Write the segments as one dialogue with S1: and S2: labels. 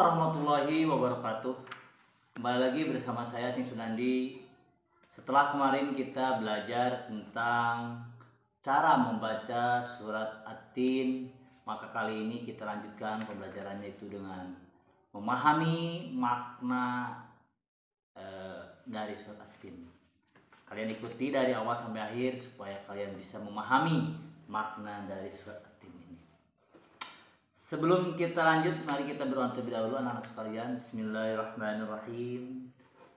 S1: warahmatullahi wabarakatuh. Kembali lagi bersama saya Cing Sunandi. Setelah kemarin kita belajar tentang cara membaca surat At-Tin, maka kali ini kita lanjutkan pembelajarannya itu dengan memahami makna dari surat At-Tin. Kalian ikuti dari awal sampai akhir supaya kalian bisa memahami makna dari surat At-Tin ini. Sebelum kita lanjut, mari kita berdoa terlebih dahulu anak-anak sekalian. Bismillahirrahmanirrahim.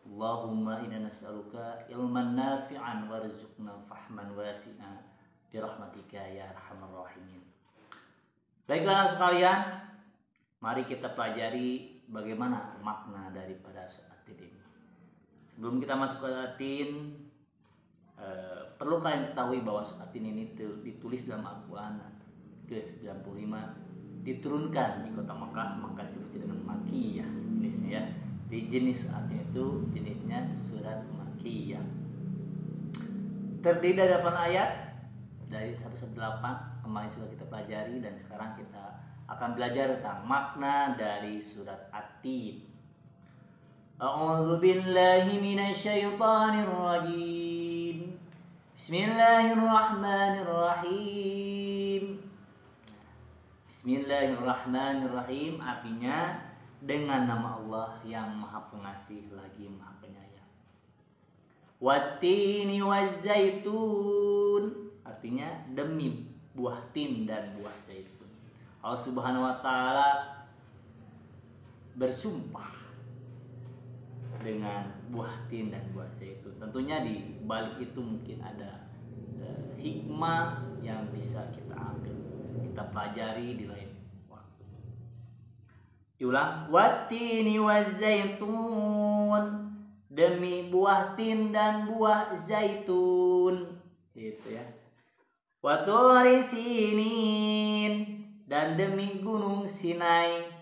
S1: Allahumma inna nas'aluka ilman nafi'an warzuqna fahman wasi'a birahmatika ya arhamar rahimin. Baiklah anak sekalian, mari kita pelajari bagaimana makna daripada surat At-Tin ini. Sebelum kita masuk ke At-Tin, perlu kalian ketahui bahwa surat At-Tin ini ditulis dalam Al-Quran ke-95, diturunkan di kota Makkah, maka disebut dengan Makkiyah jenisnya ya. Di jenis suratnya itu jenisnya surat Makkiyah. Terdiri dari 8 ayat dari 118, kemarin sudah kita pelajari, dan sekarang kita akan belajar tentang makna dari surat At-Tin. A'udzu billahi minasyaitonir rajim. Bismillahirrahmanirrahim. Bismillahirrahmanirrahim artinya dengan nama Allah yang Maha Pengasih lagi Maha Penyayang. Wattini wazzaitun artinya demi buah tin dan buah zaitun. Allah Subhanahu wa taala bersumpah dengan buah tin dan buah zaitun. Tentunya di balik itu mungkin ada hikmah yang bisa kita ambil, kita pelajari di lain waktu. Diulang, wattini wazzaitun, demi buah tin dan buah zaitun, gitu ya. Waturi sinin, dan demi gunung Sinai.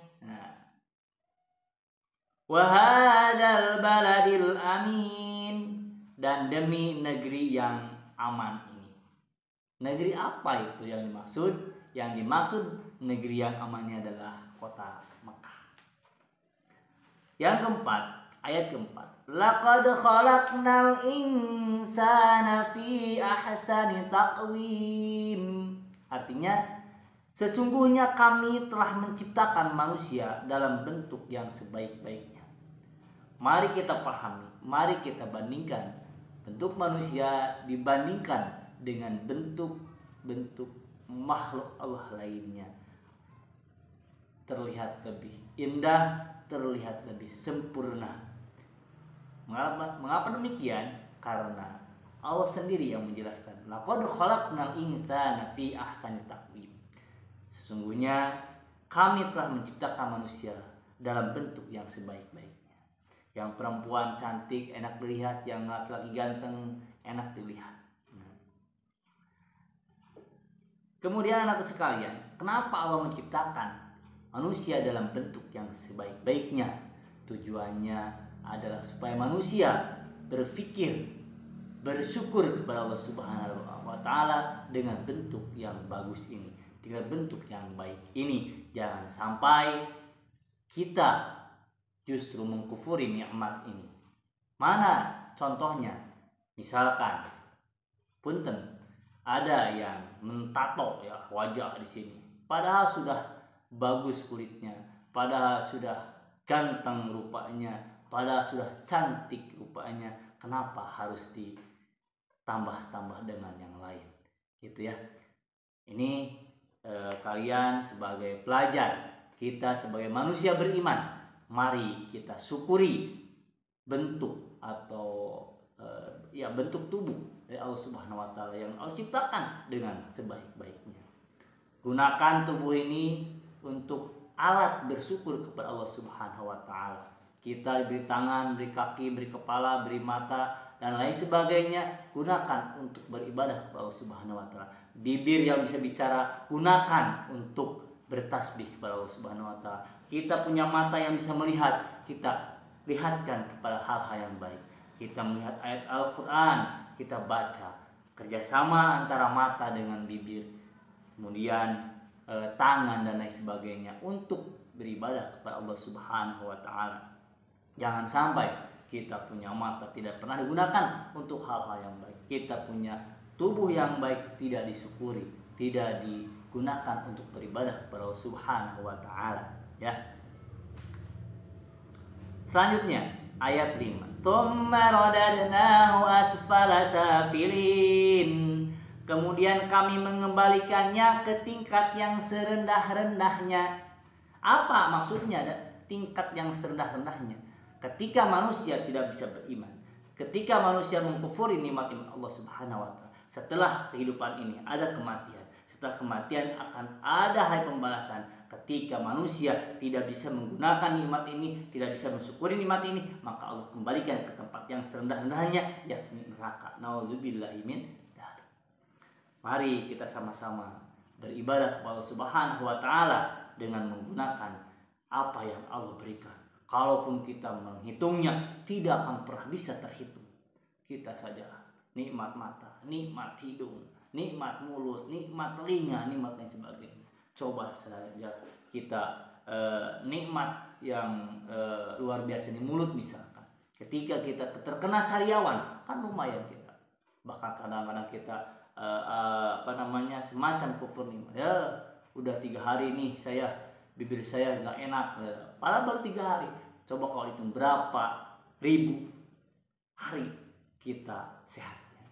S1: Wahadal baladil amin, dan demi negeri yang aman ini. Negeri apa itu yang dimaksud? Yang dimaksud negeri yang amannya adalah kota Makkah. Yang keempat, ayat keempat. Laqad khalaqnal insana fi ahsani taqwim. Artinya, sesungguhnya kami telah menciptakan manusia dalam bentuk yang sebaik-baiknya. Mari kita pahami, mari kita bandingkan bentuk manusia dibandingkan dengan bentuk-bentuk makhluk Allah lainnya. Terlihat lebih indah, terlihat lebih sempurna. Mengapa demikian? Karena Allah sendiri yang menjelaskan. Laqad khalaqnal insana fi ahsani taqwim. Sesungguhnya kami telah menciptakan manusia dalam bentuk yang sebaik-baiknya. Yang perempuan cantik, enak dilihat, yang laki-laki ganteng, enak dilihat. Kemudian anak sekalian, kenapa Allah menciptakan manusia dalam bentuk yang sebaik-baiknya? Tujuannya adalah supaya manusia berpikir, bersyukur kepada Allah Subhanahu wa taala dengan bentuk yang bagus ini, dengan bentuk yang baik ini. Jangan sampai kita justru mengkufuri nikmat ini. Mana contohnya? Misalkan, punten, ada yang mentato ya wajah di sini, padahal sudah bagus kulitnya, padahal sudah ganteng rupanya, padahal sudah cantik rupanya. Kenapa harus ditambah-tambah dengan yang lain? Gitu ya. Ini kalian sebagai pelajar, kita sebagai manusia beriman, mari kita syukuri bentuk atau bentuk tubuh dari Allah Subhanahu wa taala yang Allah ciptakan dengan sebaik-baiknya. Gunakan tubuh ini untuk alat bersyukur kepada Allah Subhanahu wa taala. Kita diberi tangan, beri kaki, beri kepala, beri mata, dan lain sebagainya. Gunakan untuk beribadah kepada Allah Subhanahu wa taala. Bibir yang bisa bicara, gunakan untuk bertasbih kepada Allah Subhanahu wa taala. Kita punya mata yang bisa melihat, kita lihatkan kepada hal-hal yang baik. Kita melihat ayat Al-Quran, kita baca. Kerjasama antara mata dengan bibir, kemudian tangan dan lain sebagainya untuk beribadah kepada Allah Subhanahu wa taala. Jangan sampai kita punya mata tidak pernah digunakan untuk hal-hal yang baik. Kita punya tubuh yang baik tidak disyukuri, tidak digunakan untuk beribadah kepada Allah Subhanahu wa taala, ya. Selanjutnya ayat 5. Tsumma radadnahu asfala safilin. Kemudian kami mengembalikannya ke tingkat yang serendah-rendahnya. Apa maksudnya tingkat yang serendah-rendahnya? Ketika manusia tidak bisa beriman, ketika manusia mengkufuri nikmat Allah Subhanahu wa taala, setelah kehidupan ini ada kematian. Setelah kematian akan ada hari pembalasan. Ketika manusia tidak bisa menggunakan nikmat ini, tidak bisa mensyukuri nikmat ini, maka Allah kembalikan ke tempat yang serendah-rendahnya, yakni neraka. Nauzubillahi min dzalik. Mari kita sama-sama beribadah kepada Allah Subhanahu wa taala dengan menggunakan apa yang Allah berikan. Kalaupun kita menghitungnya, tidak akan pernah bisa terhitung. Kita saja nikmat mata, nikmat hidung, nikmat mulut, nikmat telinga, nikmat dan sebagainya. Coba saja kita nikmat yang luar biasa di mulut misalkan. Ketika kita terkena sariawan, kan lumayan kita. Bahkan kadang-kadang kita semacam kufur nikmat. Ya, udah 3 hari nih bibir saya nggak enak. Padahal baru 3 hari. Coba kalau hitung berapa ribu hari kita sehatnya.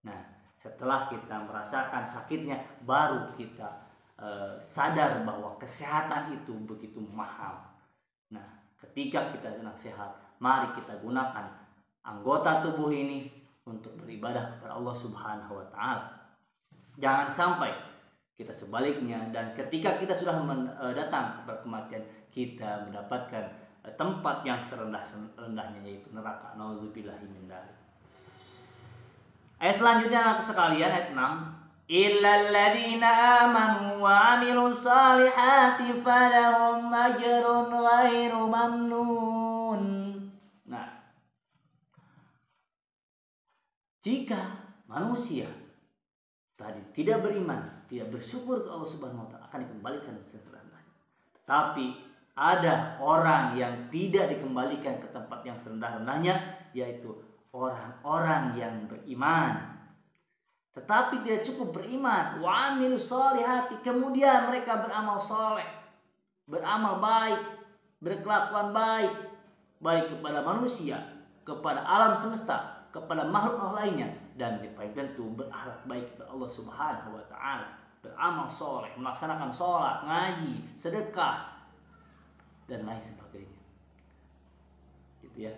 S1: Nah, setelah kita merasakan sakitnya, baru kita sadar bahwa kesehatan itu begitu mahal. Nah, ketika kita sedang sehat, mari kita gunakan anggota tubuh ini untuk beribadah kepada Allah Subhanahu wa taala. Jangan sampai kita sebaliknya, dan ketika kita sudah datang kepada kematian, kita mendapatkan tempat yang serendah-rendahnya, yaitu neraka. Nauzubillahi min dzalik. Ayat selanjutnya anak sekalian, ayat 6. Illal ladzina amanu wa 'amilus solihati falahum ajrun ghairu mamnun. Nah, jika manusia tadi tidak beriman, tidak bersyukur ke Allah Subhanahu wa taala, akan dikembalikan ke serendah-rendahnya. Tetapi ada orang yang tidak dikembalikan ke tempat yang serendah-rendahnya, yaitu orang-orang yang beriman. Tetapi tidak cukup beriman, wa 'amilus solihati, kemudian mereka beramal soleh, beramal baik, berkelakuan baik, baik kepada manusia, kepada alam semesta, kepada makhluk lainnya, dan paling tentu berakhlak baik kepada Allah Subhanahu wa taala, beramal soleh, melaksanakan sholat, ngaji, sedekah, dan lain sebagainya. Gitu ya.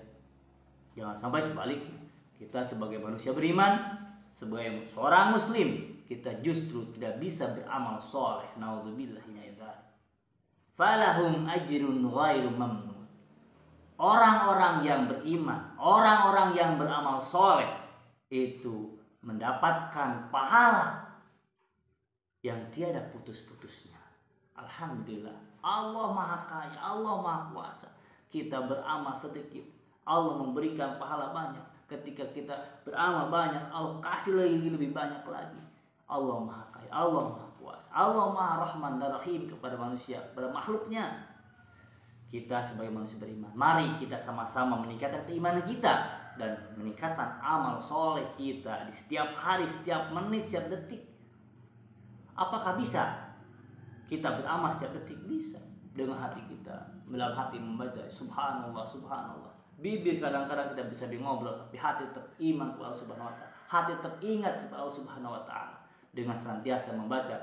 S1: Jangan sampai sebaliknya, kita sebagai manusia beriman, sebagai seorang muslim, kita justru tidak bisa beramal soleh. Naudzubillahi min dzalik. Falahum ajrun ghairu mamnun. Orang-orang yang beriman, orang-orang yang beramal soleh itu mendapatkan pahala yang tiada putus-putusnya. Alhamdulillah, Allah Maha Kaya, Allah Maha Kuasa. Kita beramal sedikit, Allah memberikan pahala banyak. Ketika kita beramal banyak, Allah kasih lebih banyak lagi. Allah Maha Kaya, Allah Maha Kuasa, Allah Maha Rahman dan Rahim kepada manusia, kepada makhluknya. Kita sebagai manusia beriman, mari kita sama-sama meningkatkan keimanan kita dan meningkatkan amal soleh kita di setiap hari, setiap menit, setiap detik. Apakah bisa kita beramal setiap detik? Bisa. Dengan hati kita, dalam hati membaca subhanallah, subhanallah. Bibir kadang-kadang kita bisa ngobrol, tapi hati tetap iman kepada Allah Subhanahu wa taala. Hati tetap ingat kepada Allah Subhanahu wa taala dengan senantiasa membaca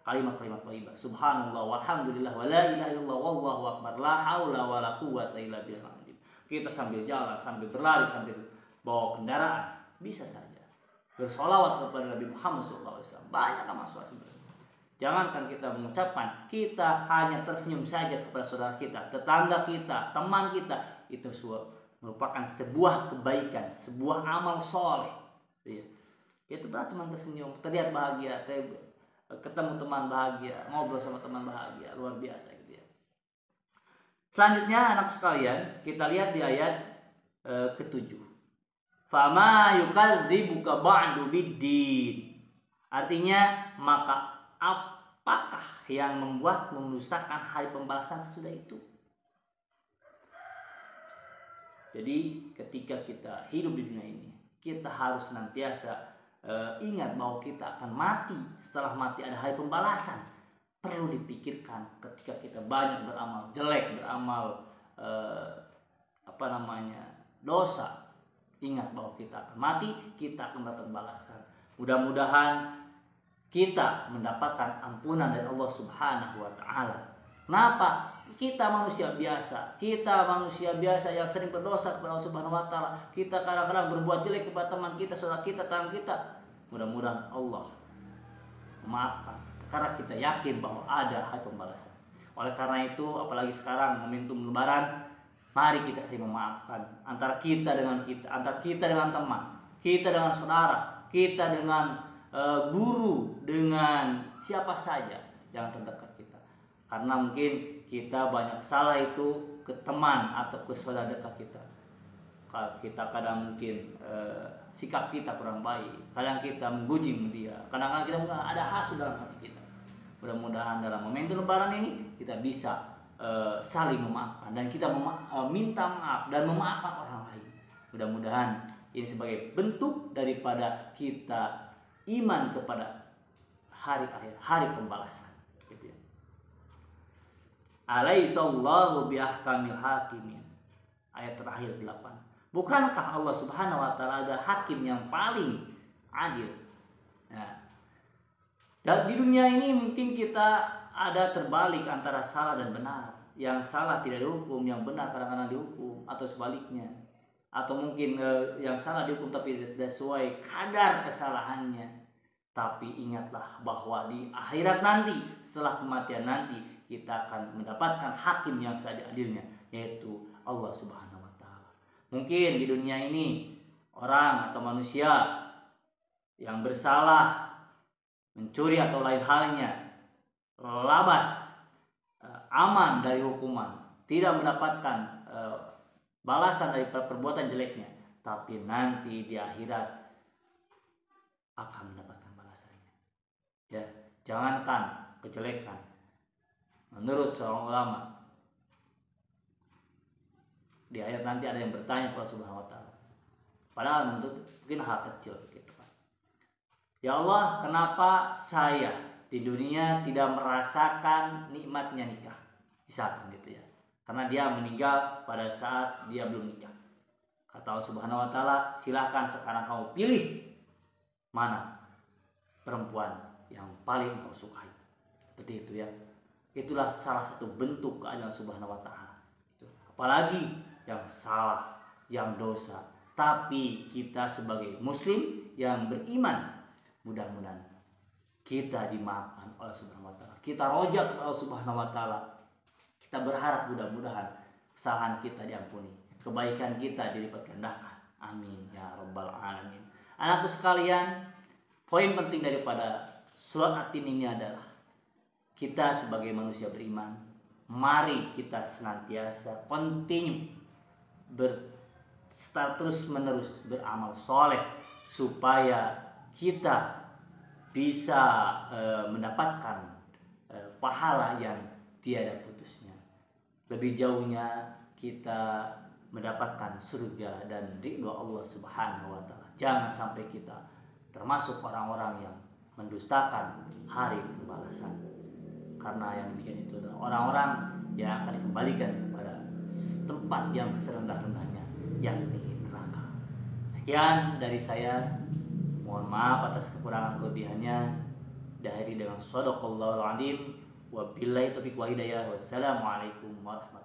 S1: kalimat-kalimat thayyibah. Subhanallah walhamdulillah wa la ilaha illallah wallahu akbar, la haula wala quwwata illa billah. Kita sambil jalan, sambil berlari, sambil bawa kendaraan, bisa saja bersolawat kepada Nabi Muhammad SAW. Banyak amal soleh sebenarnya. Jangankan kita mengucapkan, kita hanya tersenyum saja kepada saudara kita, tetangga kita, teman kita, itu merupakan sebuah kebaikan, sebuah amal soleh. Itu berarti cuma tersenyum, terlihat bahagia, ketemu teman bahagia, ngobrol sama teman bahagia, luar biasa gitu ya. Selanjutnya anak sekalian, kita lihat di ayat ke-7. Fama yukadzibuka ba'du biddin. Artinya, maka apakah yang membuat mendustakan hari pembalasan sesudah itu. Jadi ketika kita hidup di dunia ini, kita harus senantiasa ingat bahwa kita akan mati. Setelah mati ada hari pembalasan. Perlu dipikirkan ketika kita banyak beramal jelek, beramal dosa. Ingat bahwa kita akan mati, kita akan dapat balasan. Mudah-mudahan kita mendapatkan ampunan dari Allah Subhanahu wa taala. Kenapa? Kita manusia biasa yang sering berdosa kepada Allah Subhanahu wa taala. Kita kadang-kadang berbuat jelek kepada teman kita, saudara kita, tetangga kita. Mudah-mudahan Allah memaafkan karena kita yakin bahwa ada hari pembalasan. Oleh karena itu, apalagi sekarang momentum lebaran, mari kita saling memaafkan antara kita dengan teman, kita dengan saudara, kita dengan guru, dengan siapa saja yang terdekat kita. Karena mungkin kita banyak salah itu ke teman atau ke saudara dekat kita. Kalau kita kadang mungkin sikap kita kurang baik, kadang kita menggunjing dia, kadang-kadang kita ada hasut dalam hati kita. Mudah-mudahan dalam momentum lebaran ini kita bisa saling memaafkan dan kita minta maaf dan memaafkan orang lain. Mudah-mudahan ini sebagai bentuk daripada kita iman kepada hari akhir, hari pembalasan. Gitu ya. Alaihissallahu biahkamil hakimin. Ayat terakhir 8. Bukankah Allah Subhanahu wa taala ada hakim yang paling adil? Nah, dan di dunia ini mungkin kita ada terbalik antara salah dan benar. Yang salah tidak dihukum, yang benar kadang-kadang dihukum, atau sebaliknya. Atau mungkin yang salah dihukum tapi tidak sesuai kadar kesalahannya. Tapi ingatlah bahwa di akhirat nanti, setelah kematian nanti, kita akan mendapatkan hakim yang seadil-adilnya, yaitu Allah Subhanahu wa taala. Mungkin di dunia ini orang atau manusia yang bersalah, mencuri atau lain halnya, labas, aman dari hukuman, tidak mendapatkan balasan dari perbuatan jeleknya, tapi nanti di akhirat akan mendapatkan balasannya. Ya, jangankan kejelekan. Menurut seorang ulama, di ayat nanti ada yang bertanya kepada Subhanahu wa taala. Padahal mungkin hal kecil gitu kan. Ya Allah, kenapa saya di dunia tidak merasakan nikmatnya nikah? Misalkan gitu ya. Karena dia meninggal pada saat dia belum nikah. Kata Allah Subhanahu wa taala, silahkan sekarang kamu pilih mana perempuan yang paling kau sukai. Seperti itu ya. Itulah salah satu bentuk keadilan Subhanahu wa taala. Apalagi yang salah, yang dosa. Tapi kita sebagai muslim yang beriman, mudah-mudahan kita dimaafkan oleh Subhanahu wa taala. Kita rojak ke Allah Subhanahu wa taala. Kita berharap mudah-mudahan kesalahan kita diampuni, kebaikan kita dilipat gandakan. Amin ya rabbal alamin. Anakku sekalian, poin penting daripada surat At-Tin ini adalah kita sebagai manusia beriman, mari kita senantiasa continue terus menerus beramal soleh supaya kita bisa mendapatkan pahala yang tiada putusnya. Lebih jauhnya kita mendapatkan surga dan ridho Allah Subhanahu wa taala. Jangan sampai kita termasuk orang-orang yang mendustakan hari pembalasan. Karena yang demikian itu adalah orang-orang yang akan dikembalikan kepada tempat yang serendah-rendahnya, yakni neraka. Sekian dari saya. Mohon maaf atas kekurangan kelebihannya. Diakhiri dengan shadaqallahul adzim. Wabillahi taufiq wa hidayah. Wassalamualaikum warahmatullahi wabarakatuh.